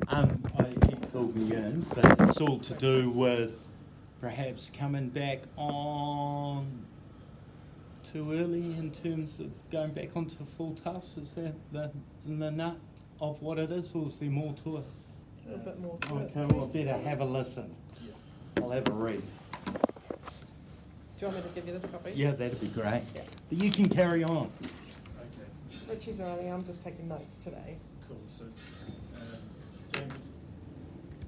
He filled me in, but it's all to do with perhaps coming back on too early in terms of going back onto full tasks. Is that the nut of what it is, or is there more to it? A bit more to it. Okay, well, I better have a listen. I'll have a read. Do you want me to give you this copy? Yeah, that'd be great. Yeah. But you can carry on. Okay. Richie's early, I'm just taking notes today. Cool. So, James,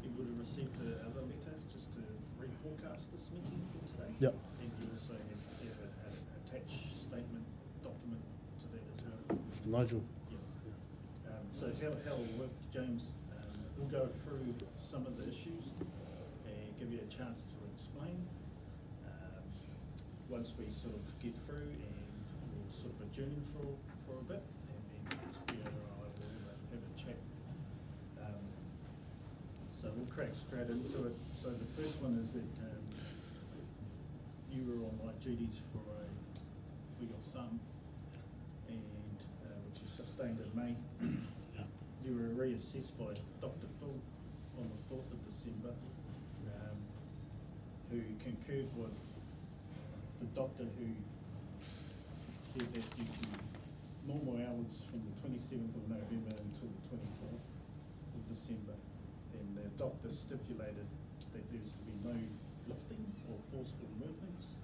you would have received another letter just to reforecast this meeting for today. Yep. And you also have an attached statement document to that as well. Nigel. Yeah. So how it'll work, James, we'll go through some of the issues and give you a chance to explain. Once we sort of get through, and we'll sort of adjourn for a bit, and then Spear and I will have a chat. So we'll crack straight into it. So the first one is that you were on light duties for your son, and which was sustained in May. You were reassessed by Dr. Phil on the 4th of December, who concurred with the doctor who said that due to normal hours from the 27th of November until the 24th of December, and the doctor stipulated that there's to be no lifting or forceful movements,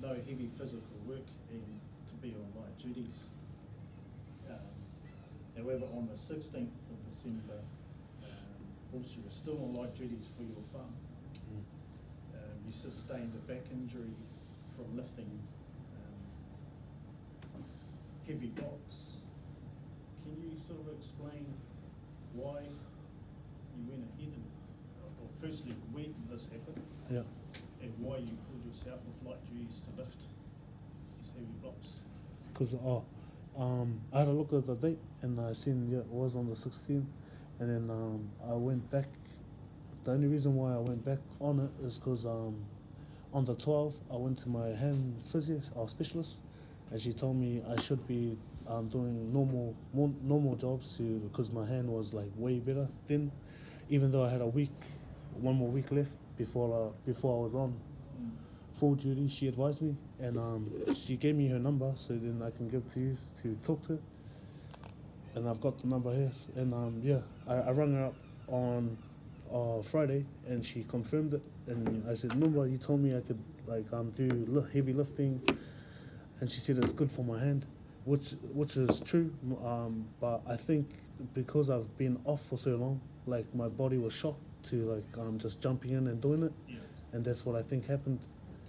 no heavy physical work, and to be on light duties. However, on the 16th of December, whilst you were still on light duties for your farm, you sustained a back injury from lifting heavy blocks. Can you sort of explain why you went ahead and, or firstly, when did this happen? Yeah. And why you called yourself with light duties to lift these heavy blocks? Because I had a look at the date and I seen it was on the 16th, and then I went back. The only reason why I went back on it is because on the 12th I went to my hand physio or specialist, and she told me I should be doing normal jobs because my hand was like way better then, even though I had one more week left before I was on full duty. She advised me, and she gave me her number so then I can give to you to talk to her. And I've got the number here, and I rang her up on Friday, and she confirmed it. And I said, remember you told me I could do heavy lifting, and she said it's good for my hand, which is true. But I think because I've been off for so long, like my body was shocked to just jumping in and doing it, and that's what I think happened.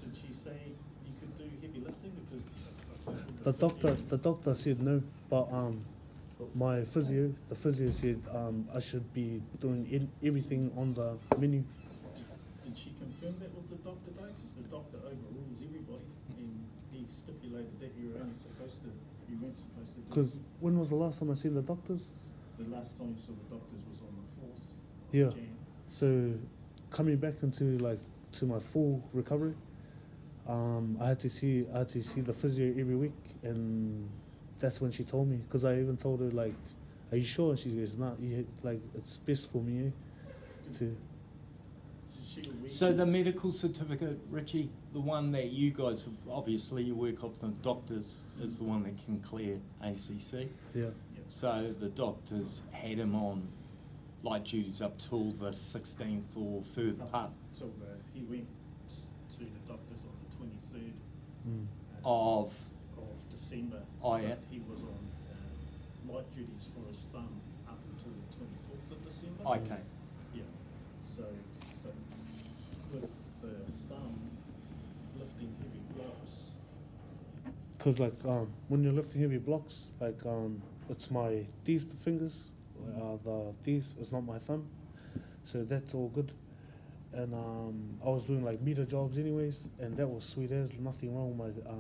Did she say you could do heavy lifting? Because the doctor said no, but the physio said I should be doing everything on the menu. Did she confirm that with the doctor though? Because the doctor overrules everybody, and he stipulated that you weren't supposed to do. Because when was the last time I seen the doctors? The last time you saw the doctors was on the 4th. Yeah. Of Jan. So coming back into to my full recovery, I had to see the physio every week, and that's when she told me. Because I even told her are you sure? And she goes, nah, it's best for me to. So the medical certificate, Richie, the one that you guys obviously you work off the doctors, is the one that can clear ACC. Yeah. So the doctors had him on light duties up till the 16th or further part. So he went to the doctors on the 23rd Of December. Oh yeah. He was on light duties for his thumb up until the 24th of December. Okay. Yeah. So, but with the thumb lifting heavy blocks. Because when you're lifting heavy blocks, it's these the fingers, these it's not my thumb, so that's all good. And I was doing meter jobs anyways, and that was sweet as nothing wrong with my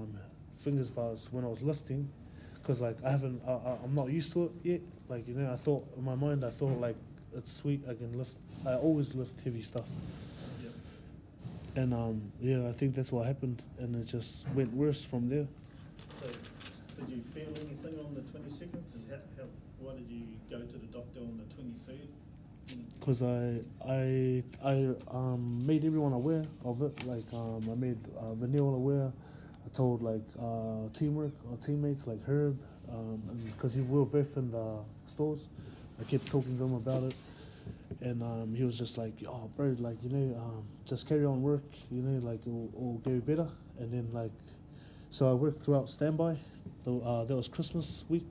fingers. But when I was lifting, because I'm not used to it yet. I thought in my mind it's sweet. I can lift. I always lift heavy stuff. And I think that's what happened, and it just went worse from there. So, did you feel anything on the 22nd? Why did you go to the doctor on the 23rd? because I made everyone aware of it. Like I made Vanille aware. I told like teamwork or teammates like Herb, because we were both in the stores. I kept talking to him about it, and he was just like, "Oh, bro, like just carry on work. Like it'll go better." And then like, so I worked throughout standby. That was Christmas week.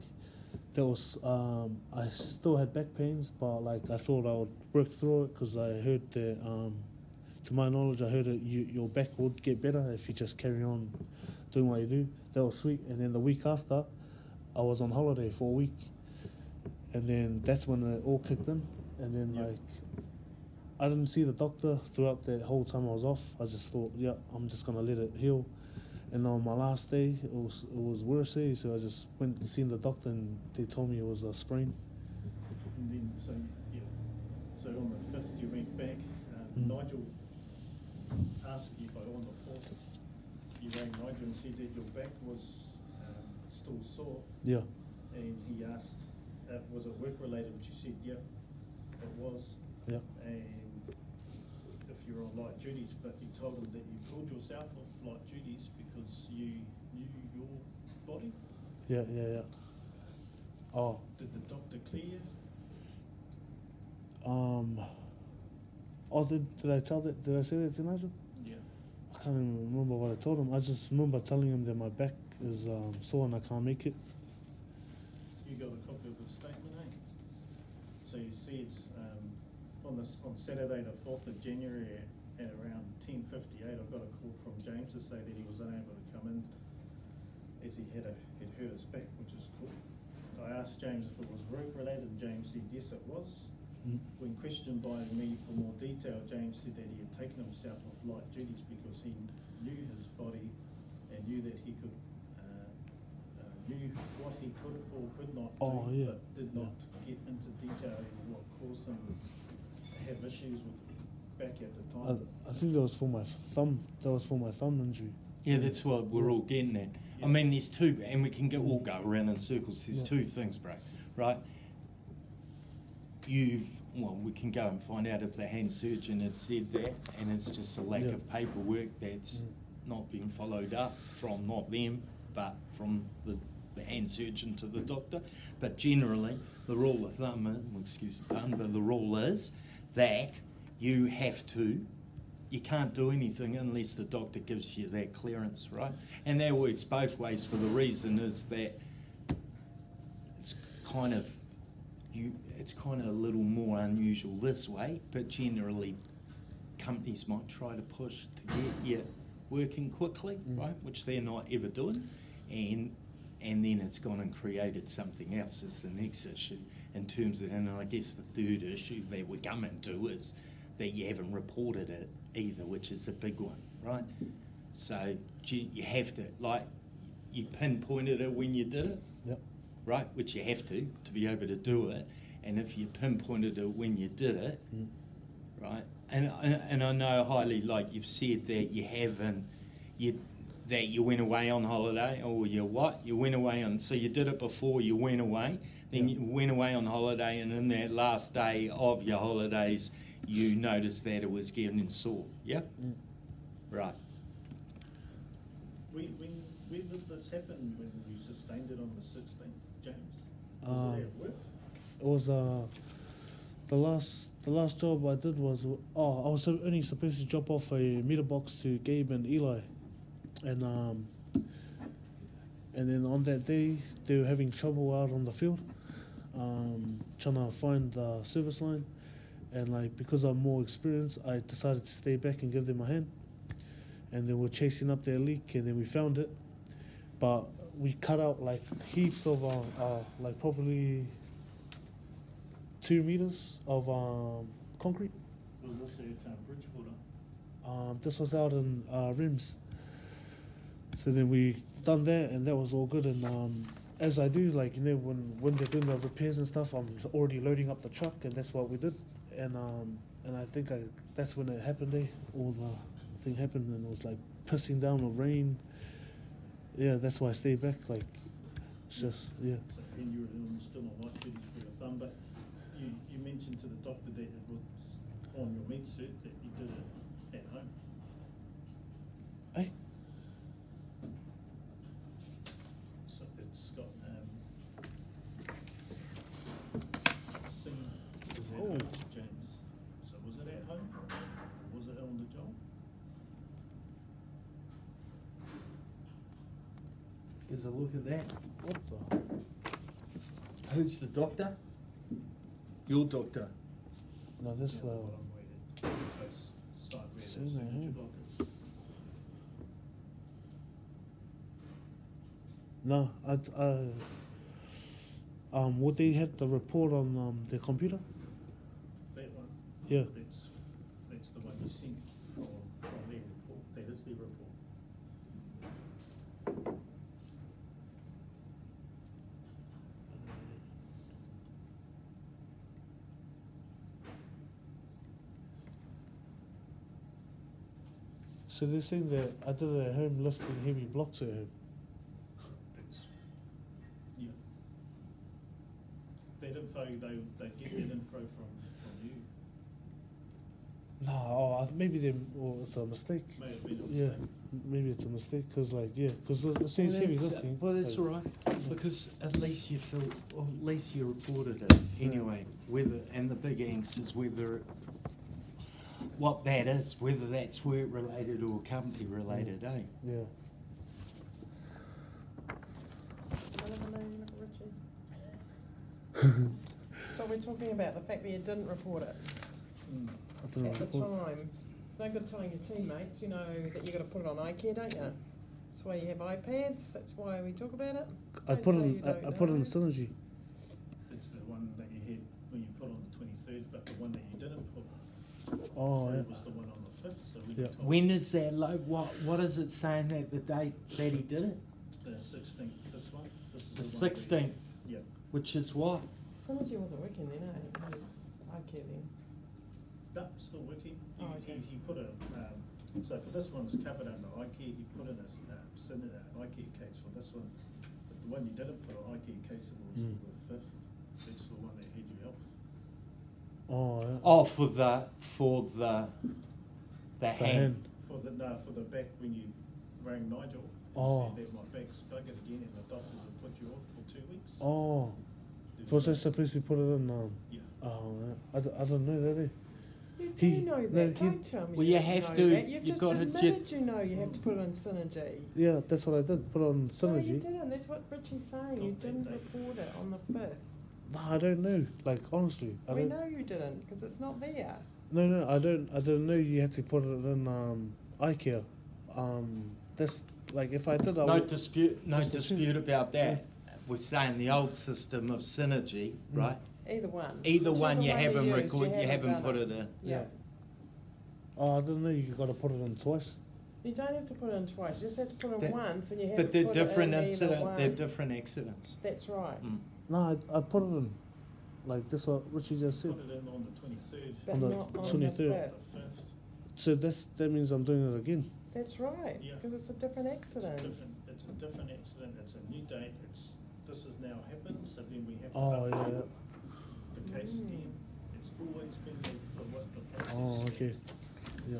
That was I still had back pains, but like I thought I would work through it because I heard that to my knowledge I heard that your back would get better if you just carry on doing what you do. That was sweet. And then the week after, I was on holiday for a week, and then that's when it all kicked in. And then Yep. like I didn't see the doctor throughout that whole time I was off. I just thought, yeah, I'm just gonna let it heal. And on my last day, it was worse, so I just went and seen the doctor, and they told me it was a sprain. And then, so on the 5th you went back. Nigel asked you, but on the 4th you rang Nigel and said that your back was still sore. Yeah. And he asked, was it work related? Which you said, yep, it was. Yeah. And if you're on light duties, but you told him that you pulled yourself off light duties because you knew your body. Yeah. Oh. Did the doctor clear you? Oh, did I tell that? Did I say that to Nigel? Yeah. I can't even remember what I told him. I just remember telling him that my back is sore and I can't make it. You got a copy of the statement, eh? So you said on Saturday the 4th of January at around 10:58, I got a call from James to say that he was unable to come in as he had hurt his back, which is cool. I asked James if it was work related, and James said yes, it was. When questioned by me for more detail, James said that he had taken himself off light duties because he knew his body and knew that he could knew what he could or could not do, but did not get into detail of what caused him to have issues with back at the time. I think that was for my thumb. That was for my thumb injury. Yeah, that's what we're all getting at. Yeah. I mean, there's two, and we can all go around in circles. There's two things, bro, right? We can go and find out if the hand surgeon had said that, and it's just a lack of paperwork that's not being followed up from not them, but from the hand surgeon to the doctor. But generally, the rule of thumb is, excuse the pun, but the rule is that you can't do anything unless the doctor gives you that clearance, right? And that works both ways for the reason is that it's kind of a little more unusual this way, but generally companies might try to push to get you working quickly, right? Which they're not ever doing, and then it's gone and created something else as the next issue in terms of, and I guess the third issue that we're coming to is that you haven't reported it either, which is a big one, right? So you have to, like, you pinpointed it when you did it, right? Which you have to be able to do it. And if you pinpointed it when you did it, right? And I know highly, like you've said that you haven't, that you went away on holiday, or you went away on, so you did it before you went away, then you went away on holiday, and in that last day of your holidays, you noticed that it was getting sore, yeah? Right. When did this happen, when you sustained it on the 16th, James? Was it at work? It was the last job I did was I was only supposed to drop off a meter box to Gabe and Eli, and then on that day they were having trouble out on the field, trying to find the service line, and like because I'm more experienced, I decided to stay back and give them a hand, and then we're chasing up their leak, and then we found it, but we cut out like heaps of like probably 2 meters of concrete. Was this at Bridgewater? This was out in Rims. So then we done that, and that was all good. And as I do, like when they're doing the repairs and stuff, I'm already loading up the truck, and that's what we did. And I think that's when it happened. All the thing happened, and it was like pissing down with rain. Yeah, that's why I stayed back. Like it's just So, and you were still on light duties for your thumb, but you mentioned to the doctor that it was on your med cert that you did it at home. Hey, So it's got seen was at Oh. home, James. So was it at home or was it on the job? Here's a look at that. what the? Who's the doctor? Your doctor. No, this Yeah, the. what I'm waiting. That's side where the Seen that, signature huh? block is. No, would they have the report on their computer? That one. Yeah. That's the one you sent from their report. That is their report. So they're saying that I did it at home lifting heavy blocks at home. That's, yeah. That info, they get that info from you. No, maybe or it's a mistake. May have been a Yeah, mistake. maybe it's a mistake because it says heavy lifting. Well, that's like- all right, because at least you feel, or at least you reported it anyway. Whether, and the big angst is whether what that is, whether that's work related or company related, eh? Yeah. I never know you look Richie. So we're talking about the fact that you didn't report it I don't know. at the time. It's no good telling your teammates, you know, that you got to put it on iCare, don't you? That's why you have iPads. That's why we talk about it. I Don't put say it. you I don't put it in know. Synergy. It's the one that you had when you put on the 23rd, but the one that you didn't put Oh through yeah. was the one on the 5th. So we Yeah. told When is that low? What is it saying that the date that he did it? the 16th. This one. This The is the one 16th, Yeah. which is what? Synergy wasn't working then, eh? It was iCare then. No, still working. Oh, okay. He put a, so for this one it's covered under iCare, he put in a iCare case for this one. But the one you didn't put an iCare case in was Mm. the 5th. That's the one that had you health. Oh yeah. Oh, for the hand. For the back when you rang Nigel, he Oh. said that my back's buggered again and the doctors will put you off for 2 weeks. Oh. Did Was you I supposed to put it in? Yeah. Oh, yeah. I don't know that. You He- do know no, that. he- Don't tell me Well, you you don't have know to- that. You've you've just got to admitted you know you have to put it on Synergy. Yeah, that's what I did. Put it on No, you Synergy. didn't. That's what Richie's saying. You Not that didn't day. report it on the 5th. No, I don't know. Like honestly, I We don't. know you didn't because it's not there. No, I don't. I don't know. You had to put it in iCare. That's like if I did. I No would, dispute. No That's the thing. dispute about that. We're saying the old system of synergy, right? Either one. Either one, you Whichever haven't used, recorded. You haven't done put it in. Yeah. Oh, I don't know. You got to put it in twice. You don't have to put it in twice. You just have to put it in That- once, and you have But to they're put different it in either incident. one. They're different accidents. That's right. Mm. No, I put it in. Like this, what Richie just said. Put it in on the 23rd. But On the not on 23rd. the The 5th. 5th. So that means I'm doing it again. That's right. Yeah. Because it's a different It's accident. different. It's a different accident. It's a new date. This has now happened. So then we have to Oh update yeah. the case Mm. again. It's always been the what the process. Oh is. okay. Yeah.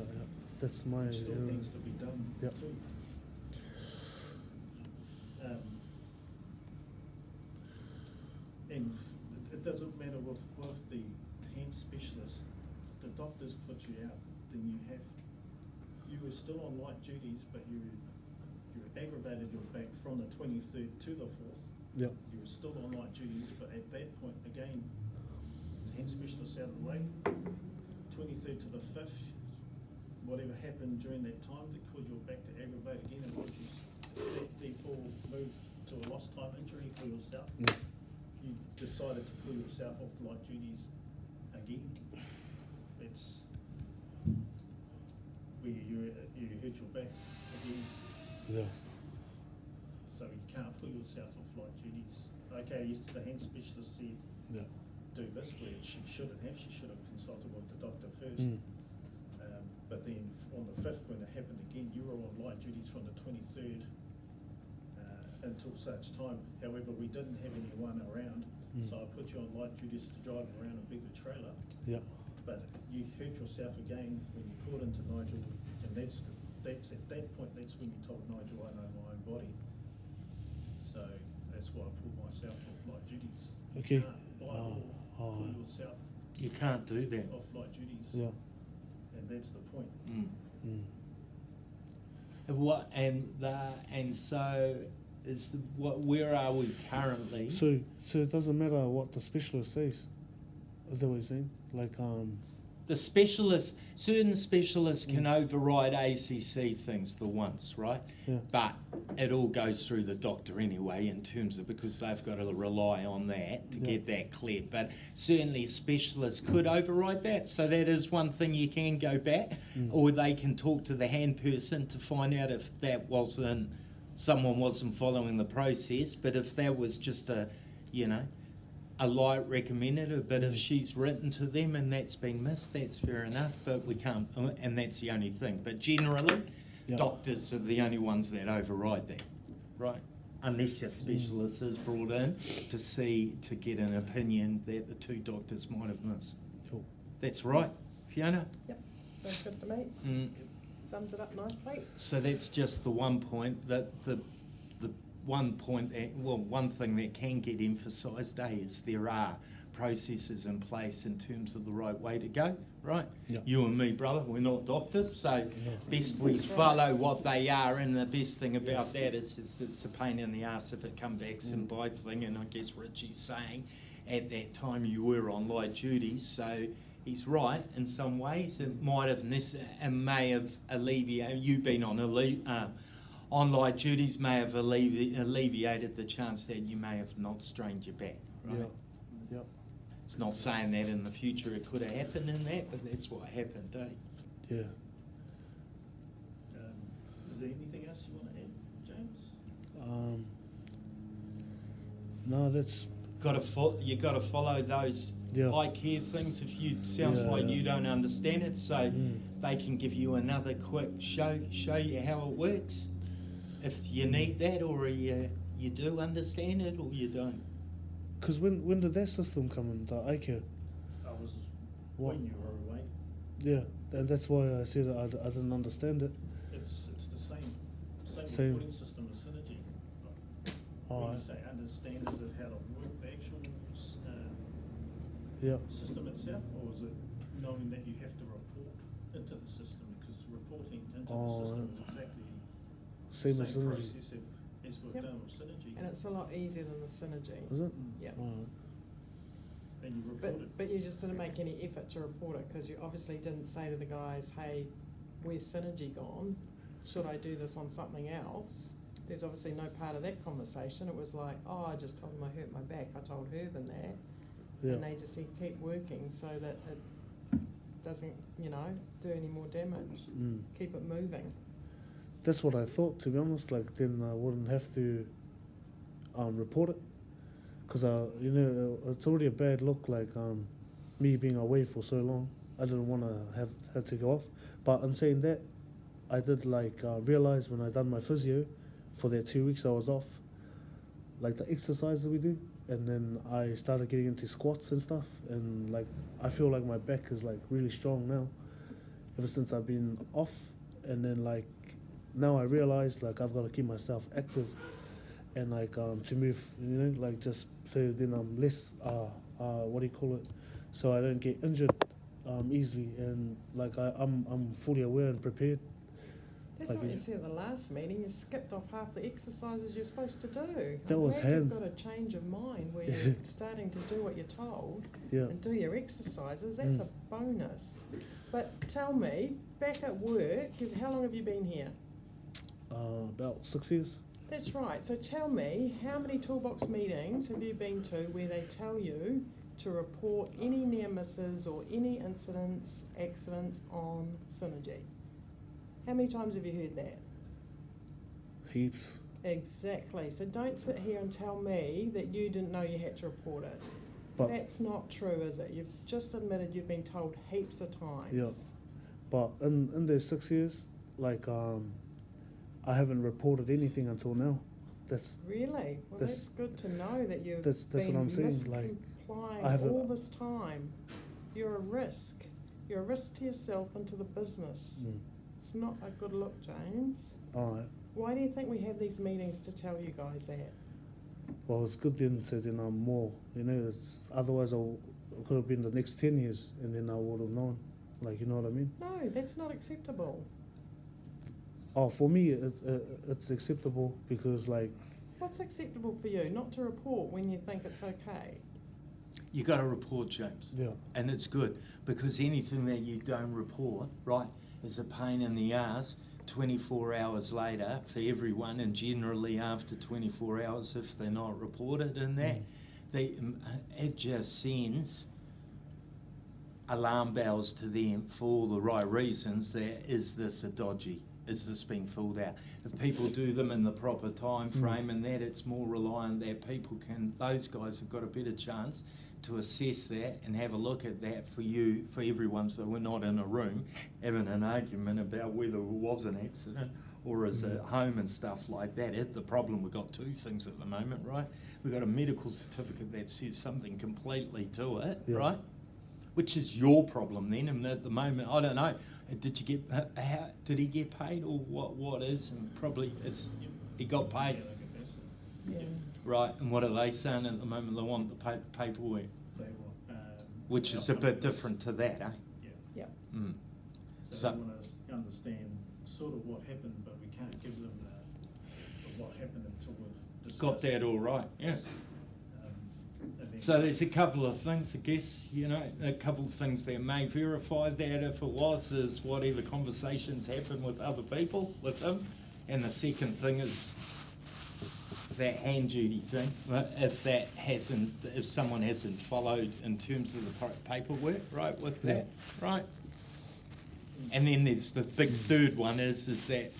That's my. It still needs to be done Yep. too. And it doesn't matter with the hand specialist, the doctors put you out, then you were still on light duties, but you aggravated your back from the 23rd to the 4th. Yeah. You were still on light duties, but at that point, again, the hand specialist out of the way, 23rd to the 5th, whatever happened during that time that caused your back to aggravate again and caused you, that therefore moved to a lost time injury for yourself. Yeah. You decided to pull yourself off light duties again. It's where you hurt your back again, Yeah. so you can't pull yourself off light duties. Okay, yes, the hand specialist said Yeah. do this, where she shouldn't have. She should have consulted with the doctor first. Mm. But then on the 5th, when it happened again, you were on light duties from the 23rd until such time. However, we didn't have anyone around So I put you on light duties to drive around a bigger trailer. Yeah. But you hurt yourself again when you called into Nigel, and that's at that point, that's when you told Nigel, I know my own body. So that's why I pulled myself off light duties. Okay. You can't by law pull yourself You can't do that. off light duties. Yeah. And that's the point. And so where are we currently? So it doesn't matter what the specialist says. Is that what you're saying? Like The certain specialists can override ACC things for once, right? Yeah. But it all goes through the doctor anyway, in terms of, because they've got to rely on that to get that cleared. But certainly specialists could override that, so that is one thing you can go back, or they can talk to the hand person to find out if someone wasn't following the process. But if that was just a light recommended, but if she's written to them and that's been missed, that's fair enough, but we can't, and that's the only thing. But generally, doctors are the only ones that override that, right? Unless your specialist is brought in to get an opinion that the two doctors might have missed. Cool. That's right, Fiona? Yep, sounds good to me. Sums it up nicely. So that's just the one point that one thing that can get emphasised, is there are processes in place in terms of the right way to go, right? Yeah. You and me, brother, we're not doctors, so best we follow what they are, and the best thing about that is it's a pain in the arse if it comes back and bites thing, and I guess Richie's saying at that time you were on light duties, so he's right in some ways. It might have may have alleviated, you being on light duties may have alleviated the chance that you may have not strained your back, right? Yeah. Yep. It's not saying that in the future it could have happened in that, but that's what happened, eh? Yeah. Is there anything else you want to add, James? No, that's... You got to follow those eye care things. If you sounds like you don't understand it, so they can give you another quick show you how it works. If you need that, or you do understand it, or you don't. Because when did that system come in, the eye care? I was What? when you were away. Yeah, and that's why I said I didn't understand it. It's the same Same. reporting system as Synergy. Oh, When you say understand, is it how to work the actual yeah. system itself, or is it knowing that you have to report into the system? Because reporting into the system is exactly Same the as same Synergy. process as we've done with Synergy. And it's a lot easier than the Synergy. Is it? Yep. Alright. And you report it. But you just didn't make any effort to report it, because you obviously didn't say to the guys, hey, where's Synergy gone? Should I do this on something else? There's obviously no part of that conversation. It was like, oh, I just told them I hurt my back. I told Herb that. Yeah. And they just said keep working so that it doesn't, do any more damage. Keep it moving. That's what I thought, to be honest. Like, then I wouldn't have to report it, because it's already a bad look. Like me being away for so long, I didn't want to have to go off. But in saying that, I did realize when I done my physio for that 2 weeks I was off, like the exercises we do, and then I started getting into squats and stuff, and I feel like my back is really strong now, ever since I've been off. And then now I realize I've got to keep myself active, and to move, just so then I'm less so I don't get injured easily, and I'm fully aware and prepared. That's not what you said at the last meeting. You skipped off half the exercises you're supposed to do. That was You've got a change of mind where you're starting to do what you're told and do your exercises. That's a bonus. But tell me, back at work, how long have you been here? About 6 years. That's right. So tell me, how many toolbox meetings have you been to where they tell you to report any near misses or any accidents on Synergy? How many times have you heard that? Heaps. Exactly. So don't sit here and tell me that you didn't know you had to report it. But that's not true, is it? You've just admitted you've been told heaps of times. Yeah. But in those 6 years, I haven't reported anything until now that's Really? Well, That's- that's good to know that you've that's what been I'm saying, like, miscomplying I have a- all this time. You're a risk. You're a risk to yourself and to the business. It's not a good look, James. Alright. Why do you think we have these meetings to tell you guys that? Well, it's good then said, more. It's otherwise it could have been the next 10 years, and then I would have known. Like, you know what I mean? No, that's not acceptable. Oh, for me, it's acceptable because, like, What's acceptable for you? Not to report when you think it's okay. You got to report, James. Yeah. And it's good because anything that you don't report, right, is a pain in the ass 24 hours later for everyone, and generally after 24 hours if they're not reported and that, it just sends alarm bells to them for all the right reasons. Is this a dodgy? Is this being filled out? If people do them in the proper time frame and that, it's more reliant that people those guys have got a better chance to assess that and have a look at that for everyone, so we're not in a room having an argument about whether it was an accident or is it home and stuff like that. The problem, we've got two things at the moment, right? We've got a medical certificate that says something completely to it, right? Which is your problem then, and at the moment, I don't know, did he get paid or what is, and probably he got paid. Yeah. Right, and what are they saying at the moment? They want the paperwork, They want, which is a bit different to that, eh? Yeah. Yeah. Mm. So they want to understand sort of what happened, but we can't give them the what happened until we've discussed. Got that all right, yeah. And then- So there's a couple of things, I guess, a couple of things that may verify that if it was, is whatever conversations happen with other people, with him. And the second thing is that hand duty thing, if someone hasn't followed in terms of the paperwork, right, with that, right? And then there's the big third one is that,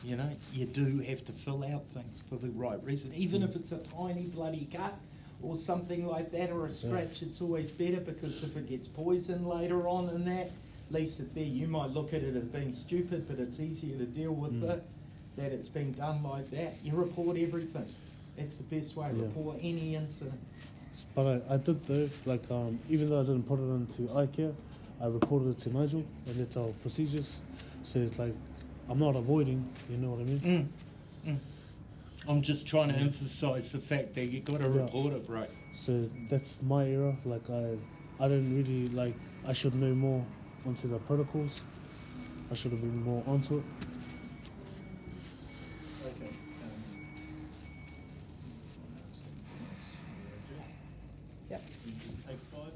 you do have to fill out things for the right reason. Even if it's a tiny bloody cut or something like that, or a scratch, it's always better, because if it gets poison later on and that, at least it there, you might look at it as being stupid, but it's easier to deal with it, that it's been done like that. You report everything. It's the best way to report any incident. But I did though, like, even though I didn't put it into iCare, I reported it to Nigel, and it's our procedures. So it's like, I'm not avoiding, you know what I mean? I'm just trying to emphasise the fact that you got to report it, right? So that's my error. Like, I didn't really, like, I should know more onto the protocols. I should have been more onto it. Okay. Yep. You just take 5.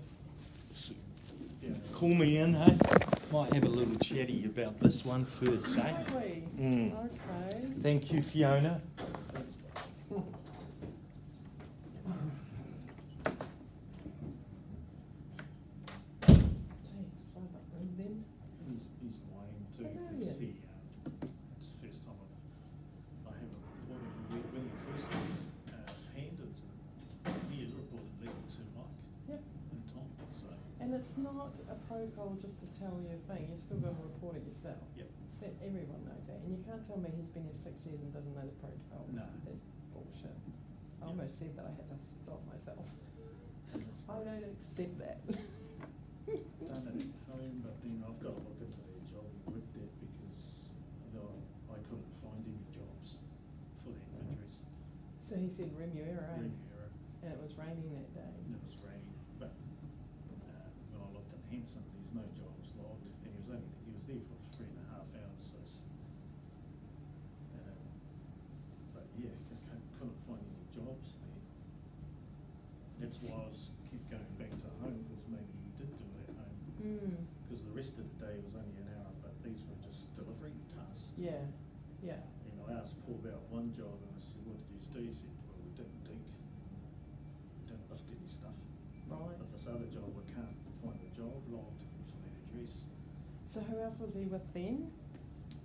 Yeah. Call me in, hey? Might have a little chatty about this one first, eh? Really? Okay. Thank you, Fiona. Thanks, bye. Jeez, was I that rude then? He's lying too. Brilliant. It's the first time I haven't reported when he first handed he had reported legal to Mike Yep. and Tom. So And it's not a protocol just to tell you a thing, you're still going to report it yourself. Yep. That everyone knows that, and you can't tell me he's been here 6 years and doesn't know the protocols. No. That's bullshit. I Yep. almost said that I had to stop myself. It's I don't accept that. done it at home, but then I've got to look into their job with that, because I couldn't find any jobs for that address. So he said Remuera, Remuera. and it was raining that day. And it was raining, but when I looked in Hanson, there's no jobs logged, and he was there for 3.5 hours. So but yeah, couldn't find any jobs there. That's why I kept going back to home, because maybe he did do it at home. Because the rest of the day was only an hour, but these were just delivery tasks. Yeah, yeah. And I asked Paul about one job, and I said, "What did you do?" He said, "Well, we didn't dig, we didn't lift any stuff." Right. But this other job, we can't find a job logged for that address. So who else was he with then?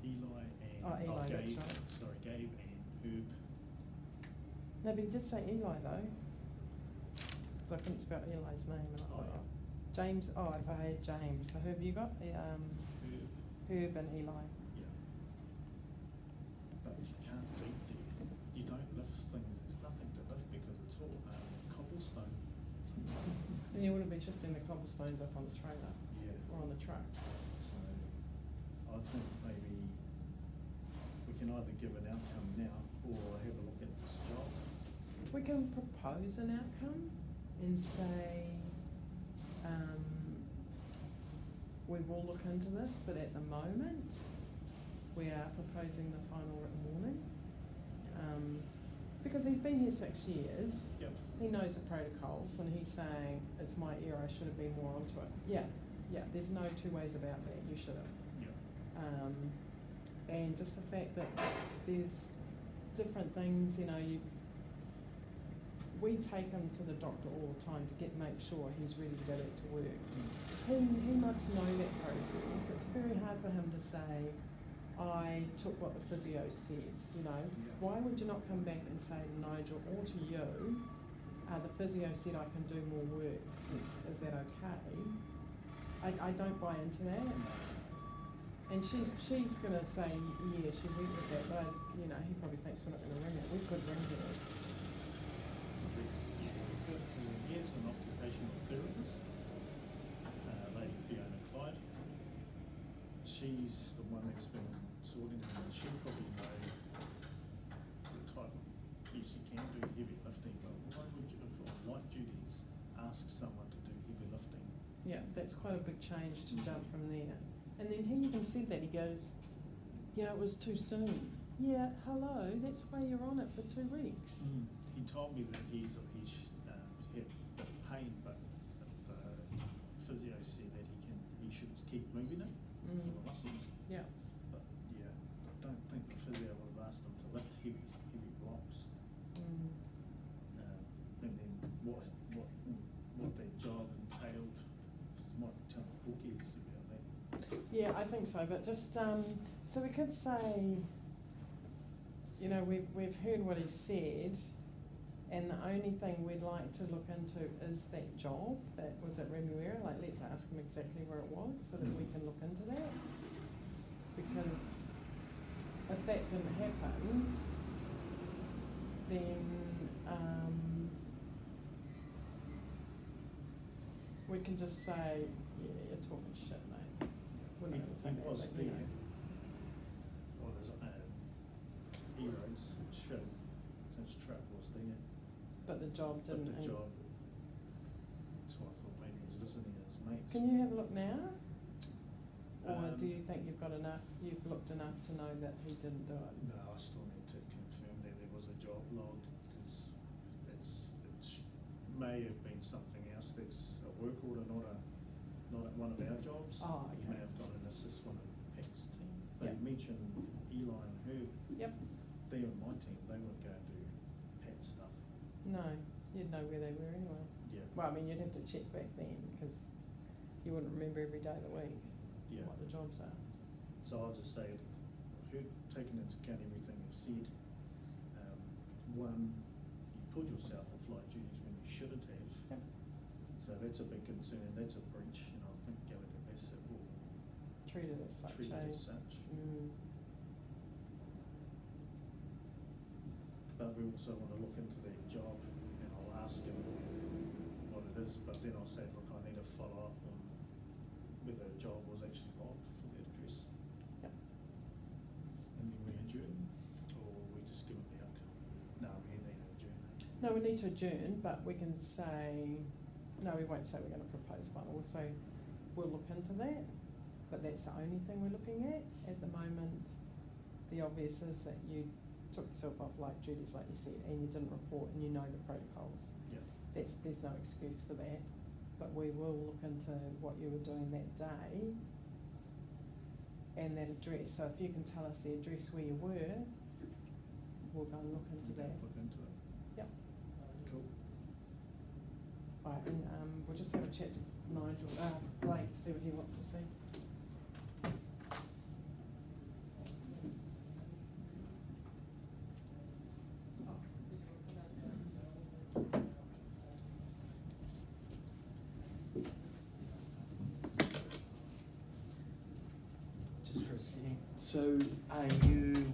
Eli and Eli, that's Gabe, right. sorry, Gabe and Herb. No, but he did say Eli though. So I couldn't spell Eli's name. And I thought, Oh. James, if I had James. So who have you got? Herb and Eli. Yeah. But you can't dig there. You don't lift things, there's nothing to lift because it's all cobblestone. And you wouldn't be shifting the cobblestones up on the trailer Yeah. or on the truck. So I think maybe we can either give an outcome now or have a look at this job. We can propose an outcome and say, we will look into this, but at the moment, we are proposing the final written warning. Because he's been here 6 years, Yep. he knows the protocols, and he's saying, it's my error, I should have been more onto it. Yeah, there's no two ways about that, you should have. Yep. And just the fact that there's different things, we take him to the doctor all the time to make sure he's ready to go back to work. He must know that process. It's very hard for him to say, I took what the physio said, Why would you not come back and say to Nigel or to you, the physio said I can do more work, is that okay? I don't buy into that. And she's going to say, yeah, she went with that, but he probably thinks we're not going to ring it. We could ring her. Here's an occupational therapist, Lady Fiona Clyde. She's the one that's been sorting them, and she'll probably know the type of, yes, you can do heavy lifting, but why would you, for light duties, ask someone to do heavy lifting? Yeah, that's quite a big change to jump from there. And then he even said that, he goes, it was too soon. Yeah, hello, that's why you're on it for 2 weeks. He told me that he had a bit of pain, but the physio said that he should keep moving it for the muscles. Yeah. But yeah, I don't think the physio would have asked him to lift heavy blocks. And then what that job entailed, might tell the bookies about that. Yeah, I think so, but just, so we could say, we've heard what he said, and the only thing we'd like to look into is that job that was at Remuera. Let's ask him exactly where it was so that we can look into that. Because if that didn't happen, then we can just say, yeah, you're talking shit, mate. We're not going to say that, was but, there. Well, there's Heroes showed his truck was there. But the job But didn't. the job, that's why I thought maybe he was visiting his mates. Can you have a look now? Or do you Um, think you've looked enough to know that he didn't do it? No, I still need to confirm that there was a job log, because it may have been something else. That's a work order, not at one of our jobs. Oh, He okay. may have gone and assist one of Pac's team. But Yep. he mentioned Eli and Herb. Yep. They were my team, they weren't going to do Pat stuff. No, you'd know where they were anyway. Yeah. Well, I mean, you'd have to check back then because you wouldn't remember every day of the week Yeah. what the jobs are. So I'll just say, taking into account everything you've said, one, you pulled yourself off light duties when you shouldn't have. Yep. So that's a big concern, that's a breach, and I think Gallagher Bassett will Treat it as such. treat it eh? as such. But we also want to look into that job, and I'll ask him what it is, but then I'll say, look, I need to follow up on whether a job was actually logged for that address. Yep. And then we adjourn, or we just give him the outcome? No, we need to adjourn. No, we need to adjourn, but we can say, no, we won't say we're going to propose one. We'll say we'll look into that, but that's the only thing we're looking at. At the moment, the obvious is that you took yourself off light duties, like you said, and you didn't report, and you know the protocols. Yeah. There's no excuse for that, but we will look into what you were doing that day and that address. So if you can tell us the address where you were, we'll go and look into that. Look into it. Yep. Cool. Right, and we'll just have a chat to Nigel, Blake, see what he wants to see. Just for a second. So,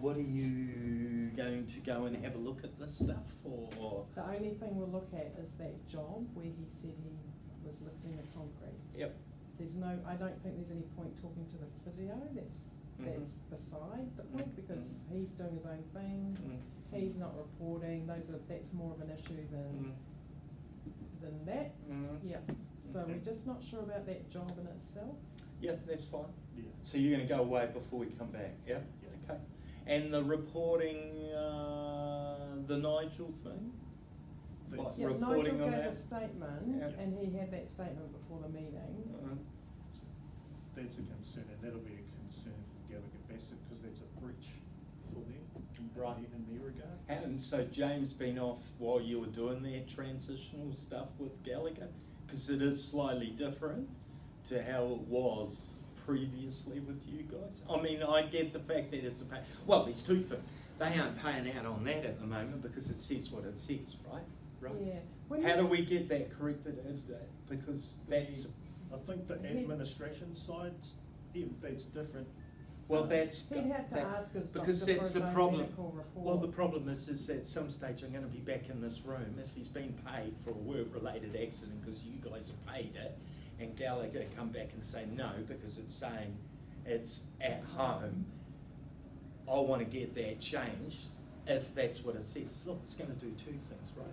what are you going to go and have a look at this stuff, or? The only thing we'll look at is that job where he said he was lifting the concrete. Yep. I don't think there's any point talking to the physio, that's beside the point, because he's doing his own thing, he's not reporting, that's more of an issue than that. Yeah. So Okay. we're just not sure about that job in itself. Yeah, that's fine. Yeah. So you're going to go away before we come back, yeah? Yeah. Okay. And the reporting, the Nigel thing? What, That's- Yeah, reporting Nigel on gave that? a statement, Yeah. and he had that statement before the meeting. That's a concern, and that'll be a concern for Gallagher Bassett, because that's a breach for them Right. in their regard. And so James been off while you were doing that transitional stuff with Gallagher? Because it is slightly different to how it was previously with you guys. I mean, I get the fact that it's a pay. Well, there's two things. They aren't paying out on that at the moment because it says what it says, right? Right. Yeah. When How you- do we get that corrected as that? Because that's, I think the administration side, that's different. well, that's. He'd have to that- ask his because doctor for that's his the own problem. medical report. Well, the problem is at some stage I'm going to be back in this room if he's been paid for a work-related accident because you guys have paid it, and Gallagher come back and say no because it's saying it's at home. I want to get that changed if that's what it says. Look, it's going to do two things, right?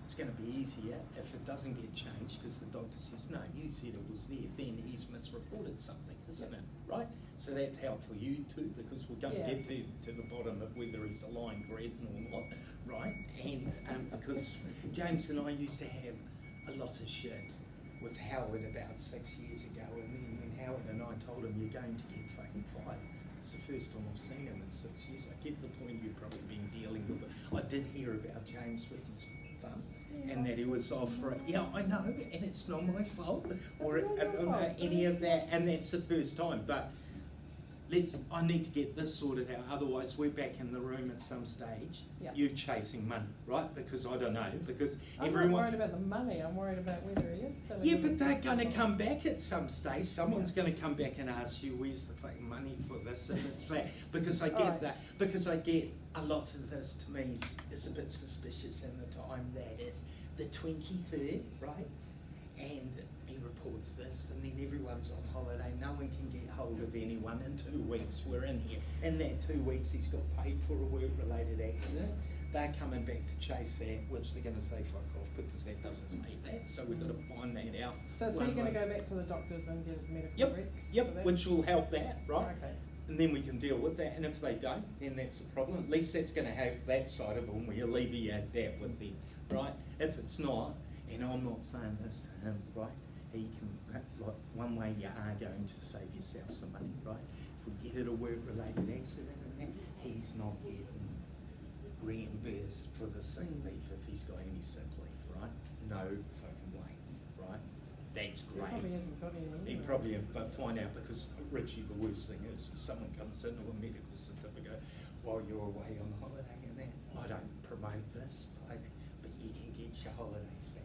It's going to be easier if it doesn't get changed because the doctor says, no, you said it was there, then he's misreported something, isn't it? Right? So that's helpful you too, because we're going Yeah. to get to the bottom of whether he's a lying Gretton or not, right? And because James and I used to have a lot of shit with Howard about 6 years ago, and then when Howard and I told him, you're going to get fucking fired. It's the first time I've seen him in 6 years. I get the point you've probably been dealing with it. I did hear about James with his thumb, and that he was off for it. Yeah, I know, and it's not my fault or It's not your fault, any but of that, and that's the first time. But I need to get this sorted out. Otherwise, we're back in the room at some stage. Yeah. You're chasing money, right? Because I don't know. Because I'm everyone. not worried about the money, I'm worried about whether he is telling Yeah, you but the they're truth going or to not. come back at some stage. Someone's Yeah. going to come back and ask you, where's the fucking money for this and it's that. Because I get Alright. that. Because I get a lot of this to me is a bit suspicious in the time that it's the 23rd, right? And he reports this, and then everyone's on holiday. No one can get hold of anyone. In 2 weeks, we're in here. In that 2 weeks, he's got paid for a work-related accident. They're coming back to chase that, which they're going to say fuck off because that doesn't say that. So we've got to find that out. So is he one going to way. go back to the doctors and get his medical Yep, recs for yep, that? which will help that, right? Okay. And then we can deal with that. And if they don't, then that's a problem. At least that's going to help that side of them. We alleviate that with them, right? If it's not, and I'm not saying this to him, right? He can, like, one way you are going to save yourself some money, right? If we get it a work-related accident and that, he's not getting reimbursed for the sick leave if he's got any sick leave, right? No fucking way, right? That's He great. probably hasn't got any. He anyway. probably, but find out, because Richie, the worst thing is if someone comes in with a medical certificate while you're away on holiday and that. I don't promote this, but you can get your holidays back.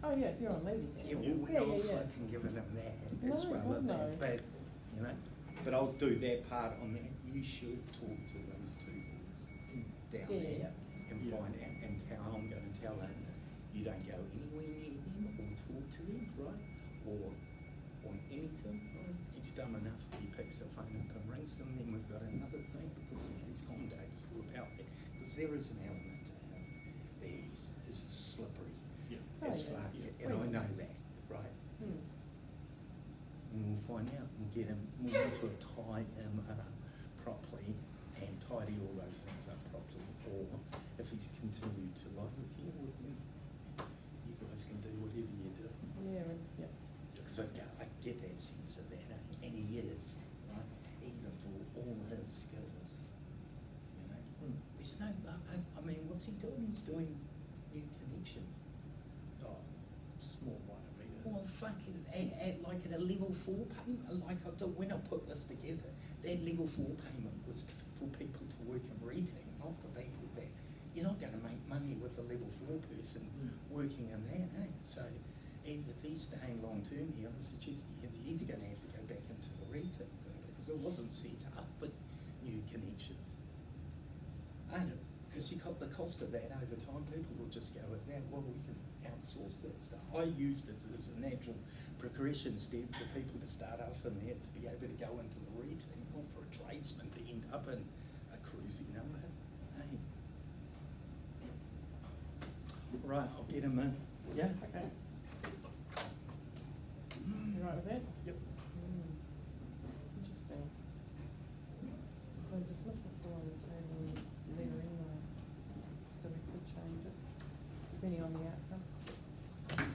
Oh yeah, if you're on leave, Yeah, you well, can. we're not fucking giving them that as No, well, God, as no. that, but, you know, but I'll do that part on that. You should talk to those two boys down Yeah, there yeah. and Yeah. find out, and I'm gonna tell them, you don't go anywhere near them or talk to them, right? Or anything, right? He's dumb enough, if he picks the phone up and rings them, then we've got another thing, because his contacts are about that. Because there is an element to him that is slippery. Yeah. Oh, As yeah. far, Yeah. and I know that, right? Hmm. And we'll find out and get him, we need to tie him up properly and tidy all those things up properly. Or if he's continued to lie with you, you guys can do whatever you do. Yeah, yeah. Because I get that sense of that, and he is, right? Even for all his skills, you know. There's no, I mean, what's he doing? He's doing new connections. Oh, small one, I mean. Well, fucking, like at a level 4 payment, like when I put this together, that level 4 payment was for people to work in retail, not for people that, you're not going to make money with a level 4 person working in that, eh? So, if he's staying long term here, I suggest he's going to have to go back into the retail thing, because it wasn't set up with new connections. I don't know. you got the cost of that over time. People will just go with that. Well, we can outsource that stuff. I used it as a natural progression step for people to start off in there to be able to go into the red team, or for a tradesman to end up in a cruising number. Hey. Right, I'll get him in. Yeah. Okay. You right with that? Yep. Interesting. So dismissal's still on the table there anyway, so we could change it, depending on the outcome.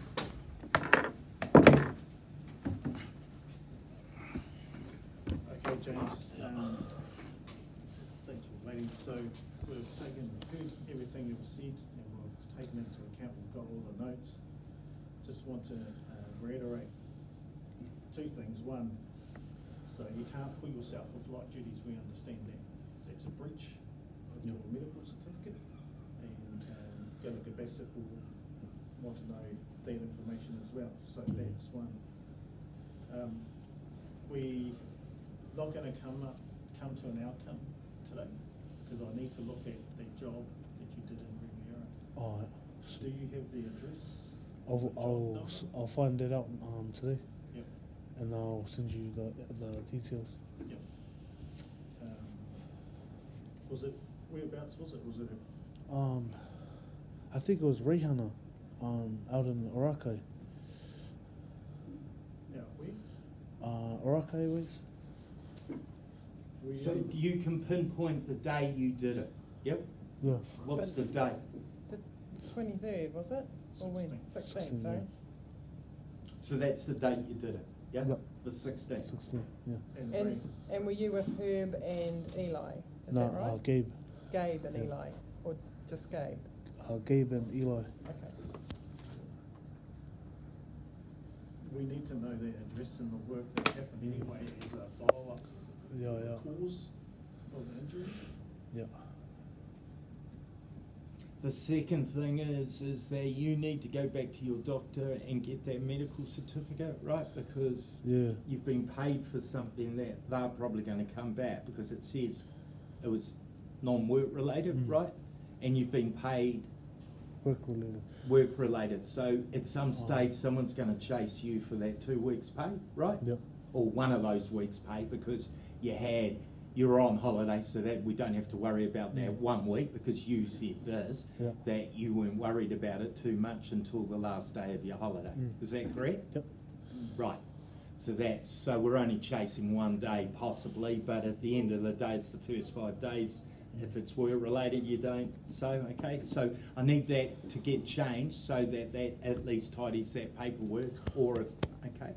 Okay, James, thanks for waiting. So we've heard everything you've said, and we've taken into account, we've got all the notes. Just want to reiterate two things. One, so you can't put yourself with light duties, we understand that. That's a breach of your medical certificate, and Gallagher Bassett will want to know that information as well. So that's one. We not going to come to an outcome today, because I need to look at the job that you did in Riviera. All right. Do you have the address? of the job number? I'll find it out today, Yep. and I'll send you the details. Yep. Was it, whereabouts was it? Was it I think it was Rehana, out in Orakai. where? Orakai ways. So you can pinpoint the day you did it. Yep. Yeah. What's But- the date? The 23rd, was it? Or when? 16th. 16th, sorry. So that's the date you did it. Yep. Yep. The 16th. 16. Yeah. And were you with Herb and Eli? Is No, that right? Gabe. Gabe and Yeah. Eli, or just Gabe? Gabe and Eli. Okay. We need to know the address and the work that happened anyway as a follow-up Yeah. cause of the injury. Yeah. The second thing is that you need to go back to your doctor and get that medical certificate, right? Because Yeah. you've been paid for something that they're probably going to come back because it says it was non-work related, right? And you've been paid Work related. work related. So at some stage, someone's going to chase you for that 2 weeks' pay, right? Yep. Or one of those weeks' pay because you were on holiday, so that we don't have to worry about that 1 week because you said this, Yep. that you weren't worried about it too much until the last day of your holiday. Is that correct? Yep. Right. So we're only chasing 1 day possibly, but at the end of the day, it's the first 5 days. If it's work related, you don't. So, okay. So I need that to get changed so that at least tidies that paperwork. Or if, okay.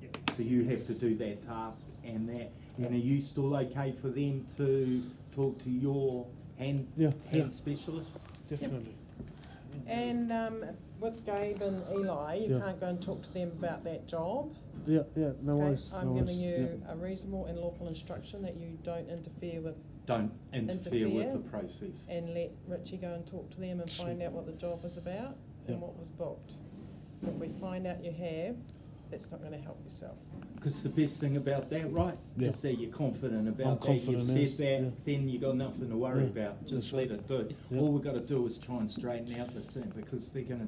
Yep. So you have to do that task and that. And are you still okay for them to talk to your hand specialist? Definitely. And with Gabe and Eli, you Yeah. can't go and talk to them about that job. Yeah. No Okay? worries. I'm no giving worries. you a reasonable and lawful instruction that you don't interfere with Don't interfere with the Interfere. process. and let Richie go and talk to them and find out what the job is about Yeah. and what was booked. If we find out you have, that's not going to help yourself. Because the best thing about that, right, Yeah. is that you're confident about I'm that. confident You've as- said that, yeah. then you got nothing to worry Yeah, about. Just that's let right. it do. Yeah. All we've got to do is try and straighten out this thing because they're gonna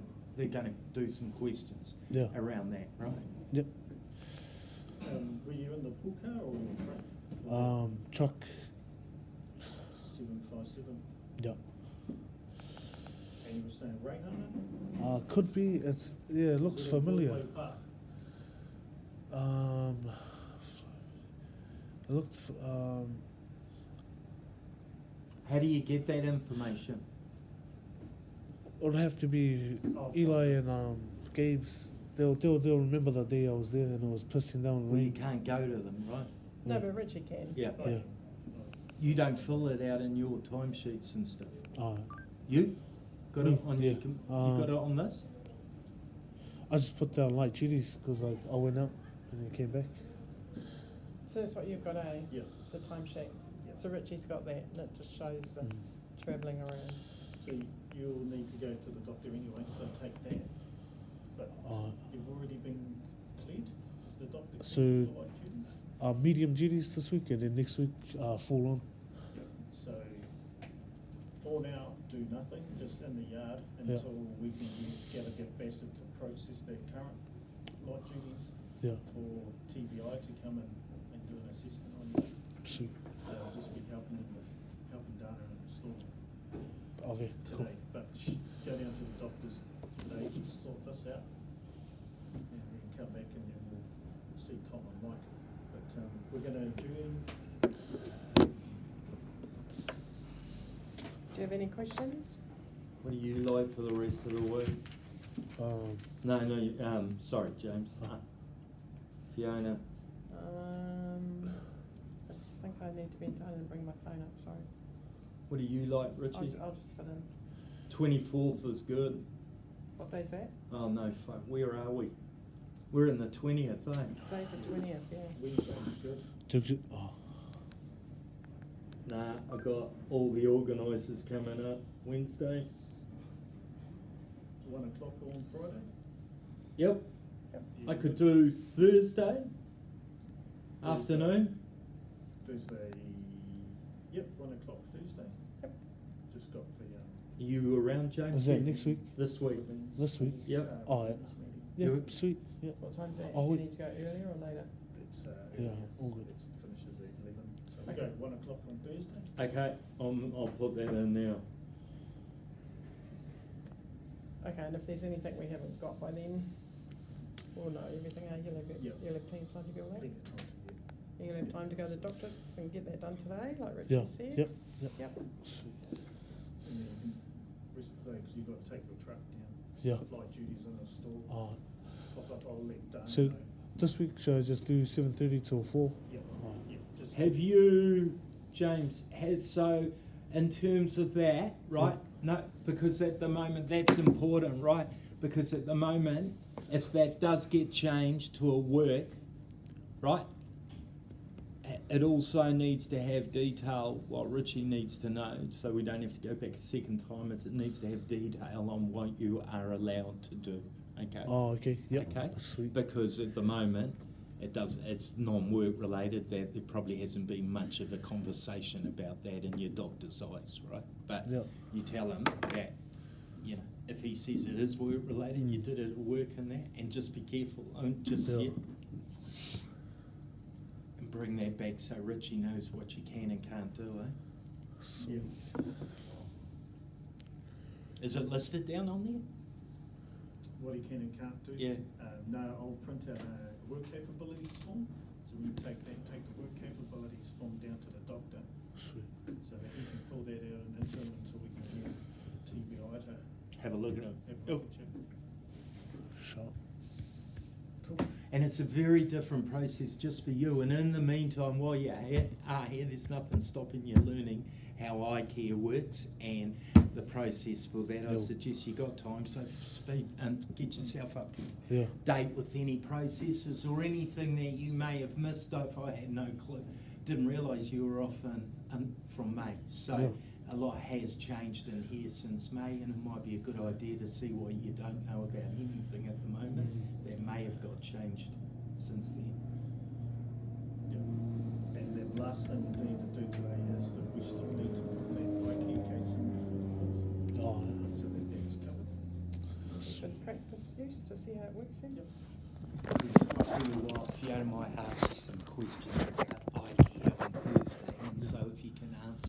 do some questions Yeah. around that, right? Yep. Were you in the pool car or in the truck? Truck. 757. Yeah. And you were saying Rayhana? Could be. It looks familiar. Broadway Park? It looked. How do you get that information? It would have to be Oh, Eli and Gabe's. They'll remember the day I was there and it was pissing down Well, you rain. can't go to them, right? No, Yeah. but Richie can. Yeah. Oh, Yeah. You don't fill it out in your timesheets and stuff. Alright. You got it on Yeah. your you got it on this? I just put down light duties because I went out and then came back. So that's what you've got, eh? Yeah. The timesheet. Yeah. So Richie's got that, and it just shows the travelling around. So you'll need to go to the doctor anyway, so take that. But you've already been cleared? Is the doctor cleared So- for light duties? Medium duties this week and then next week full on. So for now, do nothing, just in the yard until we can get best to process their current light duties for TBI to come and do an assessment on you. Sweet. So I'll just be helping Dana and install Okay, cool. today. But go down to the doctors today to sort this out, and then come back and then we'll see Tom and Mike. But we're going to adjourn. Do you have any questions? What do you like for the rest of the week? Sorry, James. Fiona. I just think I need to be in time and bring my phone up, sorry. What do you like, Richie? I'll just fit in. 24th is good. What day's that? Oh no, fuck. Where are we? We're in the 20th, eh? Today's the 20th, yeah. Wednesday's good. Did you? Oh. Nah, I got all the organisers coming up Wednesday. 1 o'clock on Friday. Yep. Yep. I could do Thursday afternoon. Thursday. Yep, 1 o'clock Thursday. Yep. Just got the. Are you around, James? Is that next week? This week. This week? Yep. Oh, yeah. Yeah, Good. sweet. Yeah. What time's that? Oh, Do we- you need to go earlier or later? It's Yeah, all good. It finishes at 11. So we Okay. go 1 o'clock on Thursday. Okay, I'll put that in now. Okay, and if there's anything we haven't got by then, we'll know everything. You'll have plenty of time to go away. Plenty of time to get. You'll have time to go to the doctors and get that done today, like Richie Yeah. said. Yep. Yep. Yep. Sweet. And then you can rest of the day because you've got to take your truck down. Yeah. Light duties in the store. Oh. Pop up, I'll let Dana So know. this week, should I just do 7:30 till 4? Yep. Oh. Yep. Just Have you, James, so in terms of that, right? No, because at the moment that's important, right? Because at the moment, if that does get changed to a work, right? It also needs to have detail, what Richie needs to know, so we don't have to go back a second time, is it needs to have detail on what you are allowed to do, okay? Oh, okay. Yep. Okay, Sweet. because at the moment, it's non-work related, that there probably hasn't been much of a conversation about that in your doctor's eyes, right? But Yeah. you tell him that, you know, if he says it is work related, you did it at work and that, and just be careful, and just, Yeah. and bring that back so Richie knows what you can and can't do, eh? Sweet. Is it listed down on there? what he can and can't do. Yeah. No, I'll print out a work capabilities form. So we take the work capabilities form down to the doctor. Sweet. So that he can fill that out and enter them until we can get TBI to Have a look at it. have a look at you. Sharp. Cool. And it's a very different process just for you. And in the meantime, while you are here, there's nothing stopping you learning how eye care works and the process for that. I Yeah. suggest you got time, so speak and get yourself up to Yeah. date with any processes or anything that you may have missed. If I had no clue, didn't realise you were off from May. So Yeah. a lot has changed in here since May, and it might be a good idea to see what you don't know about anything at the moment that may have got changed since then. Yeah. And the last thing we need to do today is that we still need to put that eye care case in for the 4th. Oh, So that's covered. Good practice use to see how it works then. Yep. I'll tell you what, Fiona might ask you some questions.